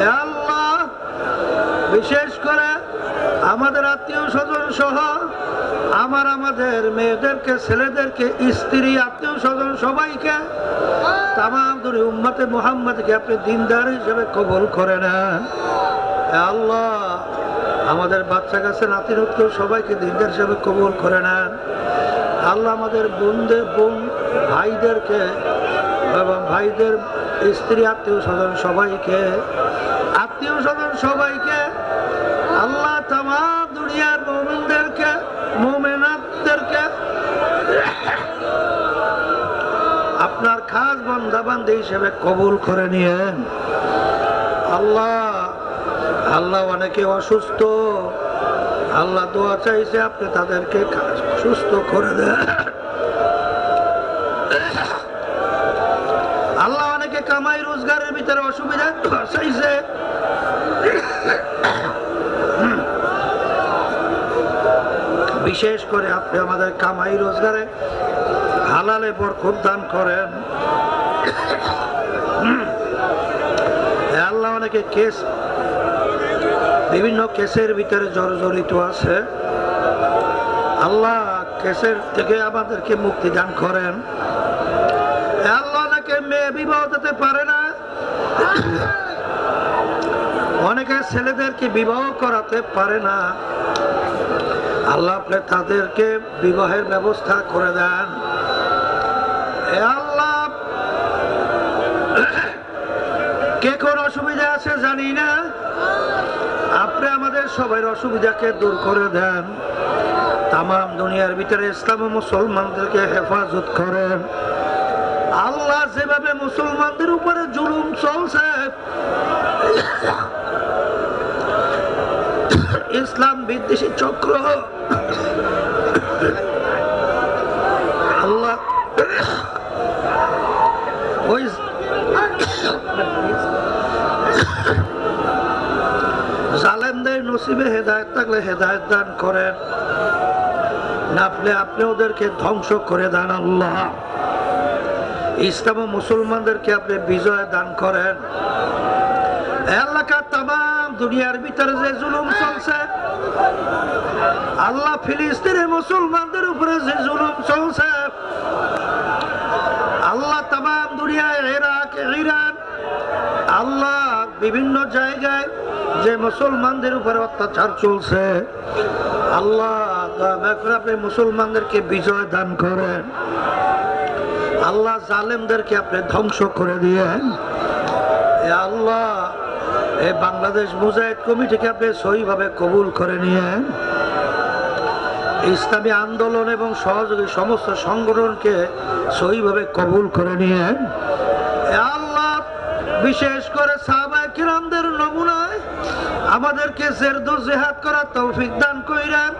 এ আল্লাহ, বিশেষ করে আমাদের আত্মীয় স্বজন সহ আমাদের মেয়েদেরকে, ছেলেদেরকে, স্ত্রী, আত্মীয় স্বজন সবাইকে, তামাম দুনিয়া উম্মতে মুহাম্মদকে আপনি দিনদার হিসেবে কবুল করে নেন। আল্লাহ, আমাদের বাচ্চা কাছে নাতি নাতনি সবাইকে দিনদার হিসেবে কবুল করে নেন। আল্লাহ, আমাদের বোন ভাইদেরকে এবং ভাইদের স্ত্রী, আত্মীয় স্বজন সবাইকে, আল্লাহ তামাম দুনিয়ার মুমিনদেরকে, মুমিনাতদেরকে আপনার খাস বান্দা বান্দী হিসেবে কবুল করে নিয়েন। আল্লাহ, অনেকে অসুস্থ, আল্লাহ দোয়া চাইছে আপনি তাদেরকে সুস্থ করে দেন। আল্লাহ, অনেকে কামাই রোজগারের ভিতরে অসুবিধা চাইছে, বিশেষ করে আপনি আমাদের কামাই রোজগারে হালালে বরকত দান করেন। আল্লাহ, অনেকে বিভিন্ন কেসের ভিতরে জড়িত আছে, আল্লাহ কেসের থেকে আমাদেরকে মুক্তি দান করেন। আল্লাহ, অনেকে মেয়ে বিবাহ দিতে পারে না, অনেকে ছেলেদেরকে বিবাহ করাতে পারে না, আল্লাহ আপনি তাদেরকে বিবাহের ব্যবস্থা করে দেন। আল্লাহ, কে কোন অসুবিধা আছে জানি না, আপনি আমাদের সবার অসুবিধাকে দূর করে দেন। তামাম দুনিয়ার ভিতরে ইসলাম ও মুসলমানদেরকে হেফাজত করেন। আল্লাহ, যেভাবে মুসলমানদের উপরে জুলুম চলছে, ইসলাম বিদ্বেষী চক্র, আল্লাহ ওই জালেমদের নসিবে হেদায়েত থাকলে হেদায়েত দান করেন, না আপনি ওদেরকে ধ্বংস করে দেন। আল্লাহ, ইসলাম ও মুসলমানদেরকে আপনি বিজয় দান করেন। এলাকা তামাম দুনিয়ার ভিতরে যে জুলুম চলছে, আল্লাহ ফিলিস্তিনের মুসলমানদের উপরে যে জুলুম চলছে, আল্লাহ তামাম দুনিয়ায় ইরাক, ইরান, আল্লাহ বিভিন্ন জায়গায় যে মুসলমানদের উপরে অত্যাচার চলছে, আল্লাহ আপনি মুসলমানদেরকে বিজয় দান করেন। আল্লাহ, জালেমদেরকে আপনি ধ্বংস করে দিয়েন। আল্লাহ, এই বাংলাদেশ মুজাহিদ কমিটিকে আপনি সহিভাবে কবুল করে নিয়েন। ইসলামী আন্দোলন এবং সহযোগী সমস্ত সংগঠনকে সহিভাবে কবুল করে নিয়েন। আল্লাহ, বিশেষ করে সাহাবায়ে কিরামদের নমুনায় আমাদেরকে জেরদু জিহাদ করার তৌফিক দান কইরেন।